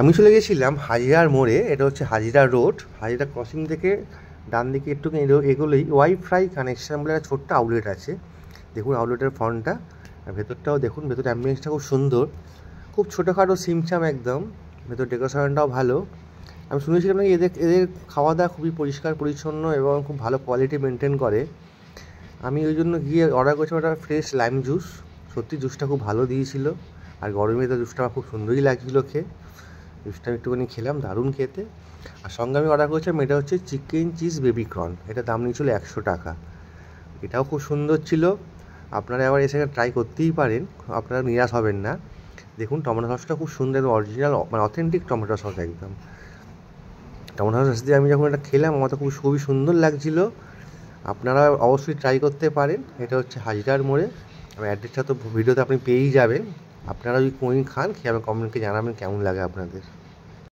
আমি চলে গেছিলাম হাজিরার মোড়ে। এটা হচ্ছে হাজিরা রোড। হাজিরা ক্রসিং থেকে ডান দিকে একটু এগোলেই ওয়াইফাই কানেকশন বলে একটা ছোট্ট আউটলেট আছে। দেখুন আউটলেটের ফ্রন্টটা, আর ভেতরটাও দেখুন। ভেতর অ্যাম্বিয়েন্সটা খুব সুন্দর, খুব ছোটোখাটো সিমচাম একদম। ভেতর ডেকোরেশনটাও ভালো। আমি শুনেছিলাম নাকি এদের এদের খাওয়া দাওয়া খুবই পরিষ্কার পরিচ্ছন্ন এবং খুব ভালো কোয়ালিটি মেনটেন করে। আমি ওই জন্য গিয়ে অর্ডার করেছিলাম একটা ফ্রেশ লাইম জুস। সত্যি জুসটা খুব ভালো দিয়েছিল, আর গরমে তো জুসটা আমার খুব সুন্দরই লাগছিলো খেয়ে। জুসটা একটুখানি খেলাম, দারুণ খেতে। আর সঙ্গে আমি অর্ডার করেছিলাম এটা হচ্ছে চিকেন চিজ বেবি কর্ন। এটা দাম নিয়েছিল 100 টাকা। এটাও খুব সুন্দর ছিল। আপনারা আবার এসে ট্রাই করতেই পারেন, আপনারা নিরাশ হবেন না। দেখুন টমেটো সসটা খুব সুন্দর, অরিজিনাল মানে অথেন্টিক টমেটো সস একদম। টমেটো সস দিয়ে আমি যখন এটা খেলাম আমার তো খুবই সুন্দর লাগছিলো। আপনারা অবশ্যই ট্রাই করতে পারেন। এটা হচ্ছে হাজিরার মোড়ে। আর অ্যাড্রেসটা তো ভিডিওতে আপনি পেয়েই যাবেন। আপনারা যদি কোনোদিন খান, খেয়ে আমি কমেন্টকে জানাবেন কেমন লাগে আপনাদের।